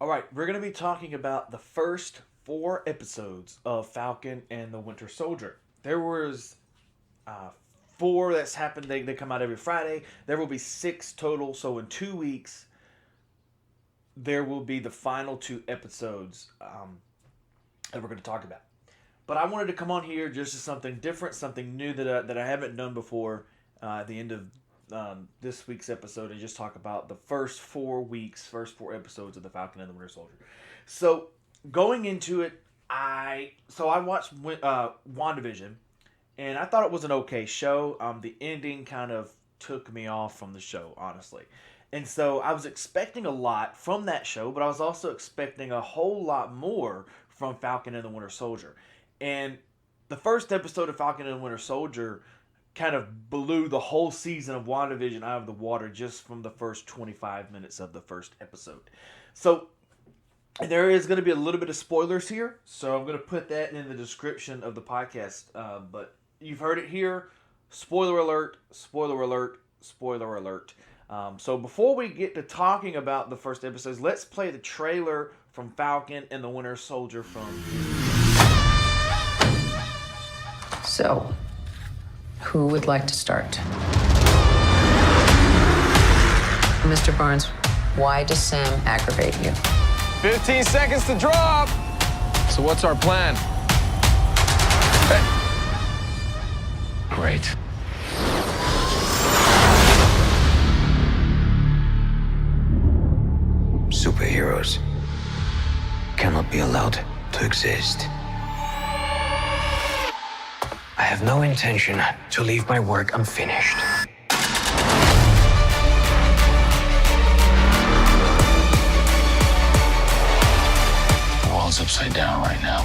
All right, we're going to be talking about the first 4 episodes of Falcon and the Winter Soldier. There was uh, four that's happened. They come out every Friday. There will be six total. So in 2 weeks, there will be the final 2 episodes that we're going to talk about. But I wanted to come on here just as something different, something new that I haven't done before at the end of this week's episode, and just talk about the first 4 weeks, first 4 episodes of the Falcon and the Winter Soldier. So going into it, I watched WandaVision, and I thought it was an okay show. The ending kind of took me off from the show, honestly. And so I was expecting a lot from that show, but I was also expecting a whole lot more from Falcon and the Winter Soldier. And the first episode of Falcon and the Winter Soldier kind of blew the whole season of WandaVision out of the water just from the first 25 minutes of the first episode. So there is going to be a little bit of spoilers here, so I'm going to put that in the description of the podcast. But you've heard it here. Spoiler alert, spoiler alert, spoiler alert. So before we get to talking about the first episodes, let's play the trailer from Falcon and the Winter Soldier from... So, who would like to start? Mr. Barnes, why does Sam aggravate you? 15 seconds to drop. So what's our plan? Great. Superheroes cannot be allowed to exist. I have no intention to leave my work unfinished. The world's upside down right now.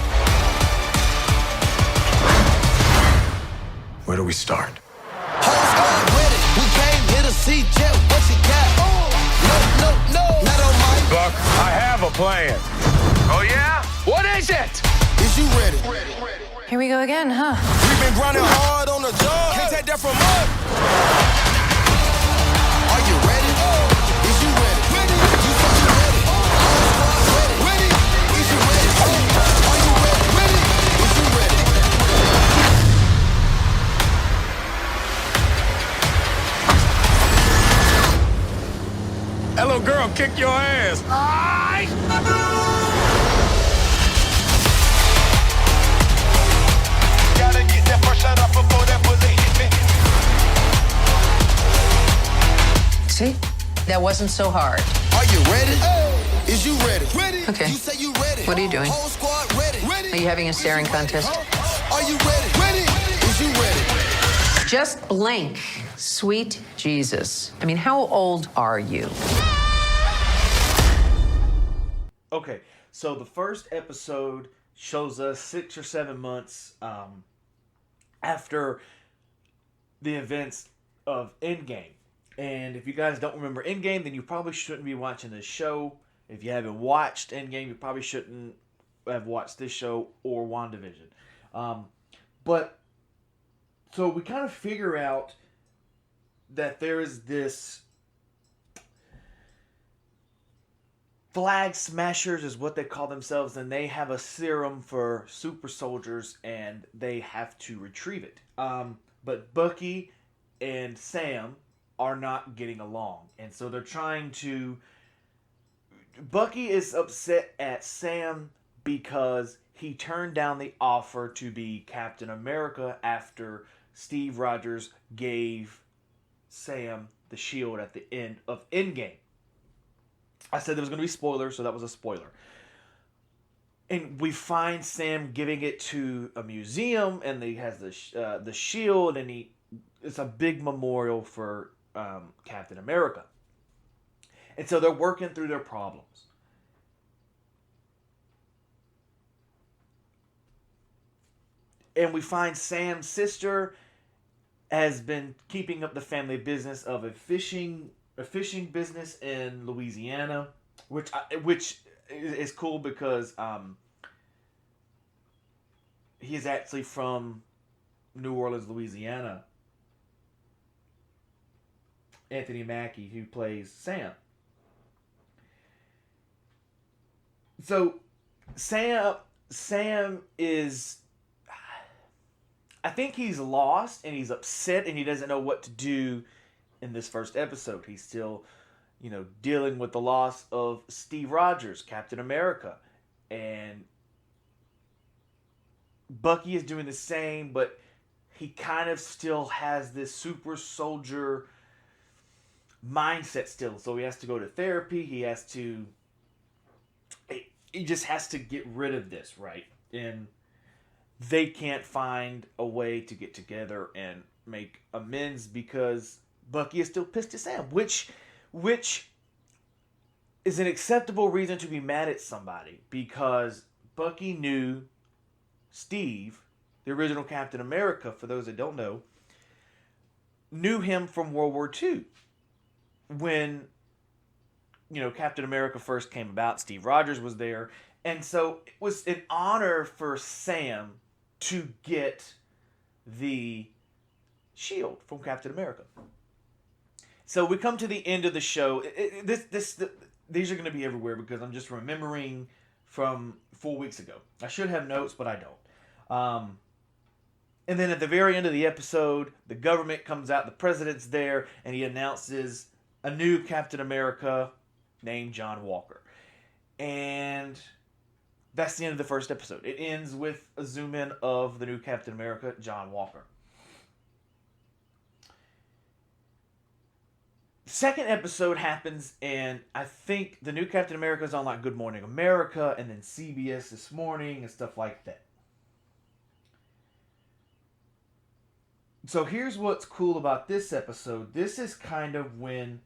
Where do we start? We came here to see Jet. What you got? No, not on my. Buck, I have a plan. Oh, yeah? What is it? Is you ready? Here we go again, huh? We've been grinding hard on the job. Can't take that from us. Are you ready? Is you ready? You said you ready. Ready? Is you ready? Are you ready? Is you ready? That little girl kicked your ass. Gotta get that first shot off before that bullet hit me. See? That wasn't so hard. Are you ready? Is you ready? Okay. You say you ready. What are you doing? Whole squad ready. Are you having a staring contest? Are you ready? Is you ready? Just blink. Sweet Jesus. I mean, how old are you? Okay, so the first episode shows us 6 or 7 months after the events of Endgame. And if you guys don't remember Endgame, then you probably shouldn't be watching this show. If you haven't watched Endgame, you probably shouldn't have watched this show or WandaVision. But, so we kind of figure out that there is this... Flag Smashers is what they call themselves, and they have a serum for super soldiers, and they have to retrieve it. But Bucky and Sam are not getting along, and so they're trying to... Bucky is upset at Sam because he turned down the offer to be Captain America after Steve Rogers gave Sam the shield at the end of Endgame. I said there was going to be spoilers, so that was a spoiler. And we find Sam giving it to a museum, and he has the shield, and it's a big memorial for Captain America. And so they're working through their problems. And we find Sam's sister has been keeping up the family business of a fishing business in Louisiana, which is cool because he is actually from New Orleans, Louisiana. Anthony Mackie, who plays Sam. So Sam is, I think he's lost and he's upset and he doesn't know what to do in this first episode. He's still, dealing with the loss of Steve Rogers, Captain America. And Bucky is doing the same, but he kind of still has this super soldier mindset still. So he has to go to therapy. He just has to get rid of this, right? And they can't find a way to get together and make amends because Bucky is still pissed at Sam, which is an acceptable reason to be mad at somebody because Bucky knew Steve, the original Captain America, for those that don't know, knew him from World War II. When, Captain America first came about, Steve Rogers was there. And so it was an honor for Sam to get the shield from Captain America. So we come to the end of the show. These are going to be everywhere because I'm just remembering from 4 weeks ago. I should have notes, but I don't. And then at the very end of the episode, the government comes out, the president's there, and he announces a new Captain America named John Walker. And that's the end of the first episode. It ends with a zoom in of the new Captain America, John Walker. Second episode happens, and I think the new Captain America is on like Good Morning America, and then CBS This Morning, and stuff like that. So here's what's cool about this episode. This is kind of when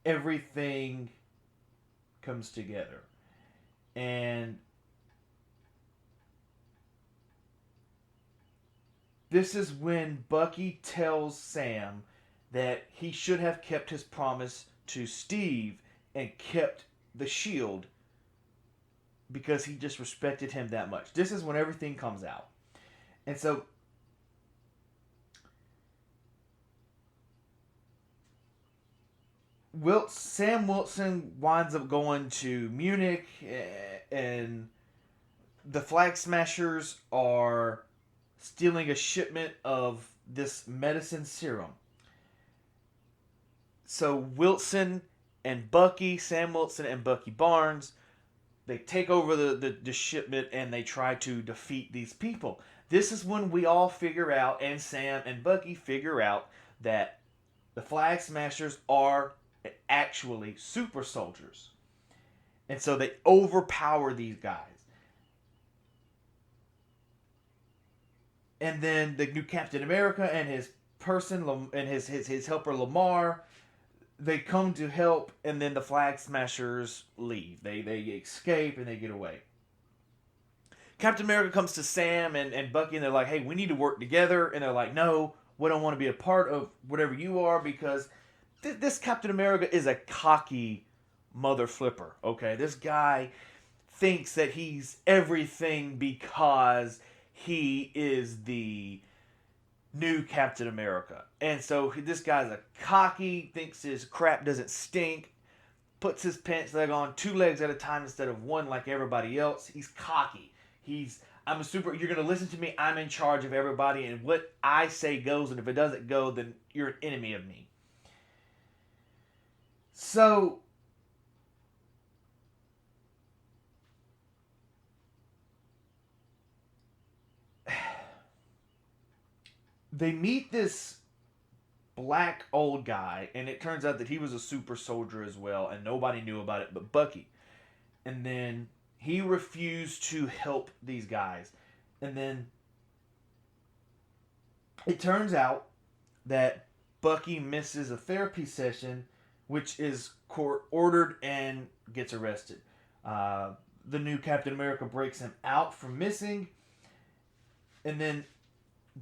everything comes together. And this is when Bucky tells Sam that he should have kept his promise to Steve and kept the shield because he just respected him that much. This is when everything comes out. And so Sam Wilson winds up going to Munich, and the Flag Smashers are stealing a shipment of this medicine serum. So Wilson and Bucky, Sam Wilson and Bucky Barnes, they take over the shipment and they try to defeat these people. This is when we all figure out, and Sam and Bucky figure out, that the Flag Smashers are actually super soldiers. And so they overpower these guys. And then the new Captain America and his person and his helper Lamar, they come to help, and then the Flag Smashers leave. They escape and they get away. Captain America comes to Sam and Bucky, and they're like, hey, we need to work together. And they're like, no, we don't want to be a part of whatever you are, because this Captain America is a cocky mother flipper, okay? This guy thinks that he's everything because he is the new Captain America. And so this guy's a cocky, thinks his crap doesn't stink, puts his pants leg on 2 legs at a time instead of one like everybody else. He's cocky. I'm a super, you're going to listen to me, I'm in charge of everybody, and what I say goes, and if it doesn't go, then you're an enemy of me. So they meet this black old guy, and it turns out that he was a super soldier as well, and nobody knew about it but Bucky. And then he refused to help these guys. And then it turns out that Bucky misses a therapy session, which is court ordered, and gets arrested. The new Captain America breaks him out for missing. And then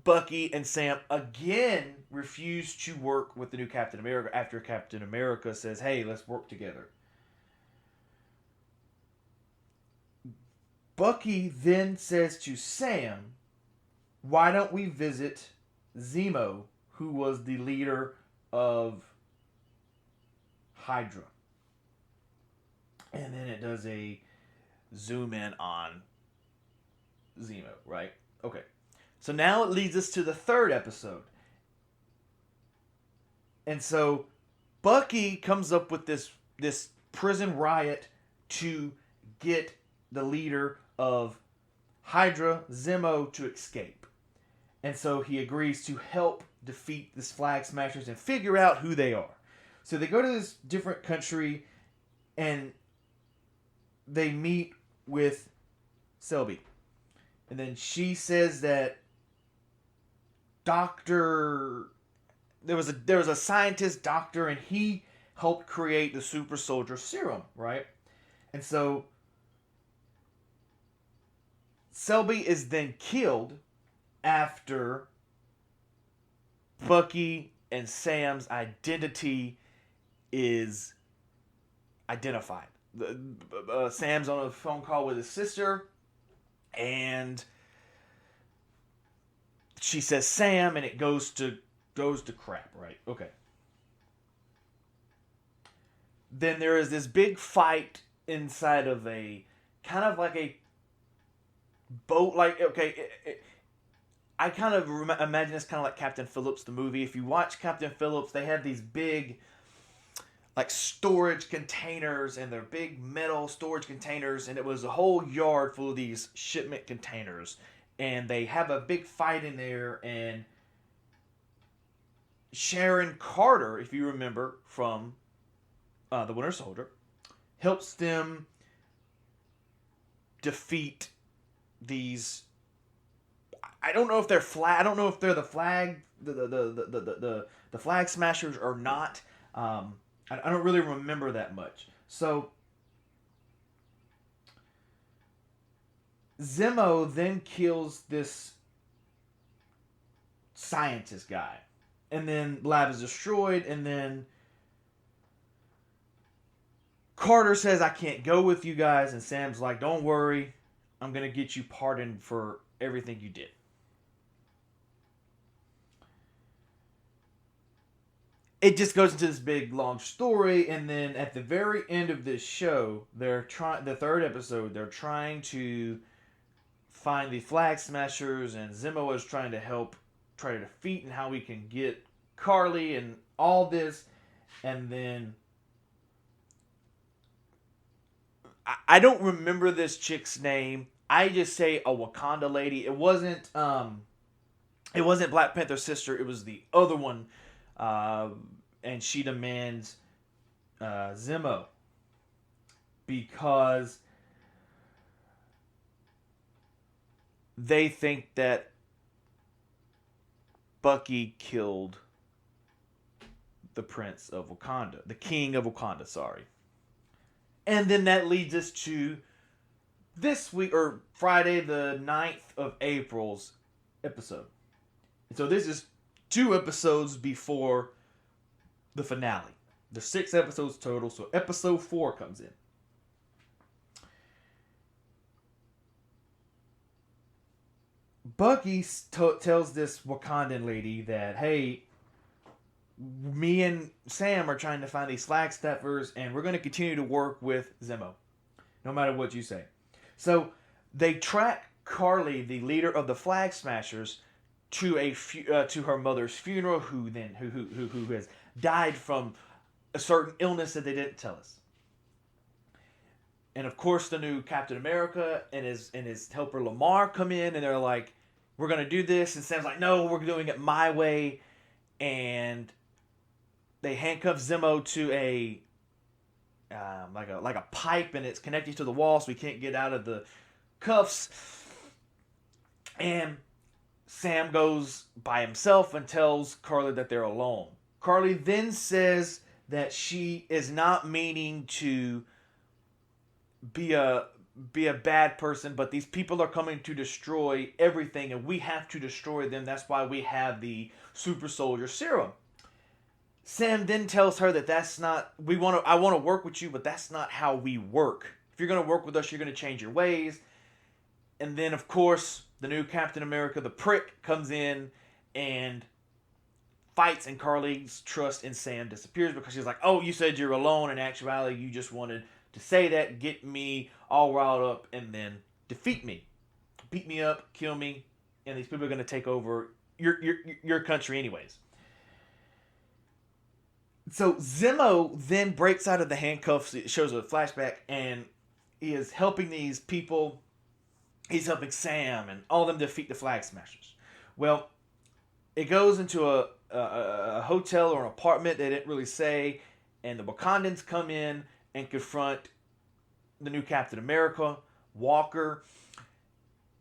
Bucky and Sam again refuse to work with the new Captain America after Captain America says, hey, let's work together. Bucky then says to Sam, why don't we visit Zemo, who was the leader of Hydra? And then it does a zoom in on Zemo, right? Okay. So now it leads us to the third episode. And so Bucky comes up with this prison riot to get the leader of Hydra, Zemo, to escape. And so he agrees to help defeat this Flag Smashers and figure out who they are. So they go to this different country and they meet with Selby. And then she says that there was a scientist doctor, and he helped create the super soldier serum, right? And so Selby is then killed after Bucky and Sam's identity is identified. Sam's on a phone call with his sister, and she says Sam, and it goes to crap, right? Okay. Then there is this big fight inside of a kind of like a boat, like, okay, I kind of imagine it's kind of like Captain Phillips, the movie. If you watch Captain Phillips, they have these big, like, storage containers, and they're big metal storage containers, and it was a whole yard full of these shipment containers, and they have a big fight in there, and Sharon Carter, if you remember from The Winter Soldier, helps them defeat these. I don't know if they're flag. I don't know if they're the flag, the Flag Smashers or not. I don't really remember that much. So Zemo then kills this scientist guy, and then lab is destroyed, and then Carter says, I can't go with you guys, and Sam's like, don't worry, I'm going to get you pardoned for everything you did. It just goes into this big long story, and then at the very end of this show, the third episode, they're trying to find the Flag Smashers, and Zemo is trying to help try to defeat and how we can get Carly and all this, and then I don't remember this chick's name. I just say a Wakanda lady. It wasn't Black Panther's sister. It was the other one, and she demands Zemo because they think that Bucky killed the Prince of Wakanda, the King of Wakanda. Sorry. And then that leads us to this week, or Friday the 9th of April's episode. And so this is 2 episodes before the finale. There's 6 episodes total, so episode 4 comes in. Bucky tells this Wakandan lady that, hey, me and Sam are trying to find these Flag Staffers, and we're going to continue to work with Zemo, no matter what you say. So they track Carly, the leader of the Flag Smashers, to to her mother's funeral, who has died from a certain illness that they didn't tell us. And of course, the new Captain America and his helper Lamar come in, and they're like, "We're going to do this," and Sam's like, "No, we're doing it my way," and they handcuff Zemo to a like a pipe, and it's connected to the wall, so he can't get out of the cuffs. And Sam goes by himself and tells Carly that they're alone. Carly then says that she is not meaning to be a bad person, but these people are coming to destroy everything, and we have to destroy them. That's why we have the super soldier serum. Sam then tells her that that's not, I want to work with you, but that's not how we work. If you're going to work with us, you're going to change your ways. And then, of course, the new Captain America, the prick, comes in and fights, and Carly's trust in Sam disappears because she's like, oh, you said you're alone. In actuality, you just wanted to say that, get me all riled up, and then defeat me. Beat me up, kill me, and these people are going to take over your country anyways. So Zemo then breaks out of the handcuffs. It shows a flashback, and he is helping these people. He's helping Sam and all of them defeat the Flag Smashers. Well, it goes into a hotel or an apartment they didn't really say, and the Wakandans come in and confront the new Captain America, Walker,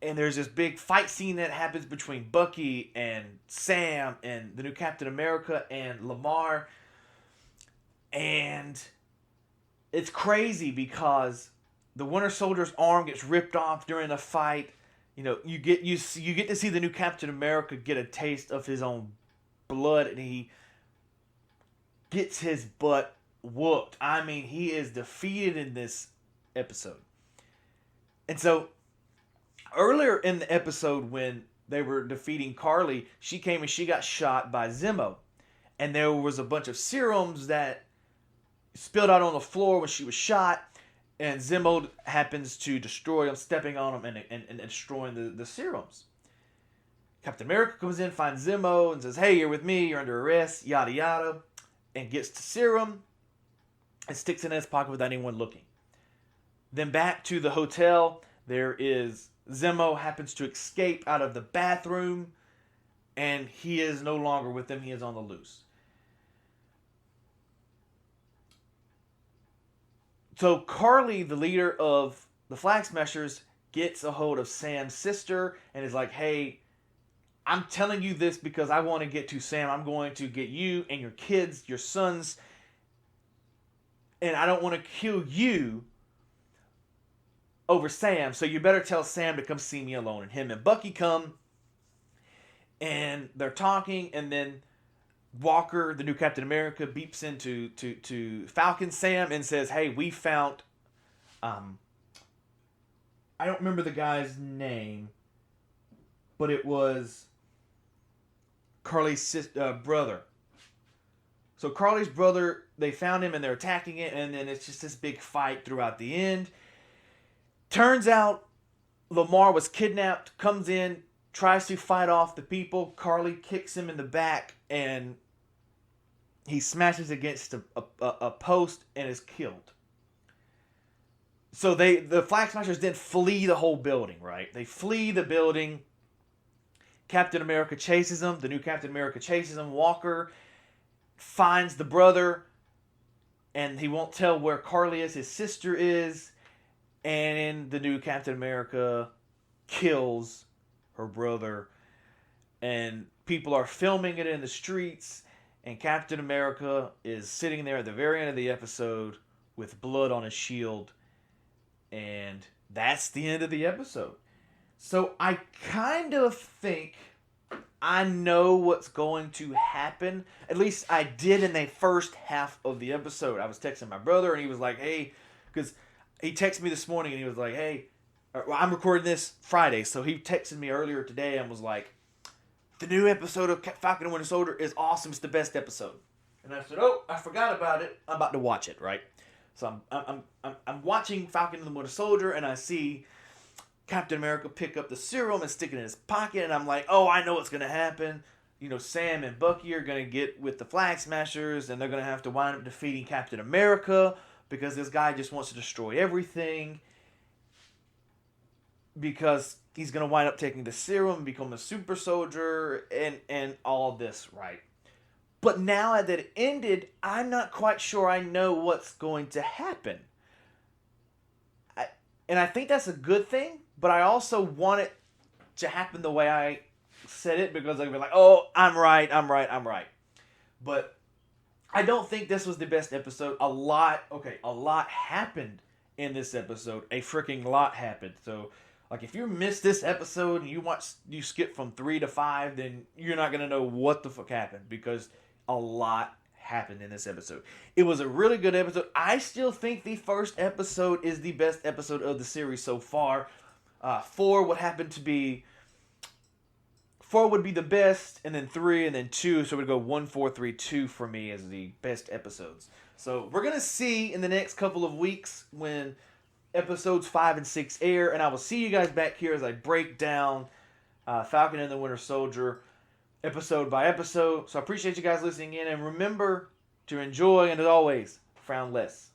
and there's this big fight scene that happens between Bucky and Sam and the new Captain America and Lamar, and it's crazy because the Winter Soldier's arm gets ripped off during the fight. You know, you get to see the new Captain America get a taste of his own blood, and he gets his butt whooped. I mean, he is defeated in this episode. And so, earlier in the episode when they were defeating Carly, she came and she got shot by Zemo. And there was a bunch of serums that spilled out on the floor when she was shot. And Zemo happens to destroy them, stepping on them and destroying the serums. Captain America comes in, finds Zemo, and says, hey, you're with me, you're under arrest, yada yada. And gets the serum and sticks it in his pocket without anyone looking. Then back to the hotel, there is Zemo happens to escape out of the bathroom, and he is no longer with them, he is on the loose. So Carly, the leader of the Flag Smashers, gets a hold of Sam's sister and is like, hey, I'm telling you this because I want to get to Sam. I'm going to get you and your kids, your sons, and I don't want to kill you over Sam. So you better tell Sam to come see me alone. And him and Bucky come, and they're talking, and then Walker, the new Captain America, beeps into to Falcon Sam and says, hey, we found, I don't remember the guy's name, but it was Carly's brother. So Carly's brother, they found him and they're attacking it, and then it's just this big fight throughout the end. Turns out Lamar was kidnapped, comes in, tries to fight off the people. Carly kicks him in the back, and he smashes against a post and is killed. So the Flag Smashers then flee the whole building, right? They flee the building. Captain America chases them. The new Captain America chases them. Walker finds the brother, and he won't tell where Carly is. His sister is. And the new Captain America kills her brother. And people are filming it in the streets. And Captain America is sitting there at the very end of the episode with blood on his shield. And that's the end of the episode. So I kind of think I know what's going to happen. At least I did in the first half of the episode. I was texting my brother, and he was like, hey, because he texted me this morning, and he was like, hey, I'm recording this Friday. So he texted me earlier today and was like, the new episode of Falcon and Winter Soldier is awesome. It's the best episode. And I said, oh, I forgot about it. I'm about to watch it, right? So I'm watching Falcon and the Winter Soldier, and I see Captain America pick up the serum and stick it in his pocket, and I'm like, oh, I know what's going to happen. You know, Sam and Bucky are going to get with the Flag Smashers, and they're going to have to wind up defeating Captain America because this guy just wants to destroy everything. Because he's going to wind up taking the serum, become a super soldier, and all this, right? But now that it ended, I'm not quite sure I know what's going to happen. And I think that's a good thing, but I also want it to happen the way I said it, because I'll be like, oh, I'm right. But I don't think this was the best episode. A lot happened in this episode. A freaking lot happened. So, like, if you missed this episode and you skip from 3 to 5, then you're not going to know what the fuck happened, because a lot happened in this episode. It was a really good episode. I still think the first episode is the best episode of the series so far. 4 would be the best, and then 3, and then 2, so it would go 1, 4, 3, 2 for me as the best episodes. So we're going to see in the next couple of weeks when episodes 5 and 6 air, and I will see you guys back here as I break down Falcon and the Winter Soldier episode by episode. So I appreciate you guys listening in, and remember to enjoy, and as always, frown less.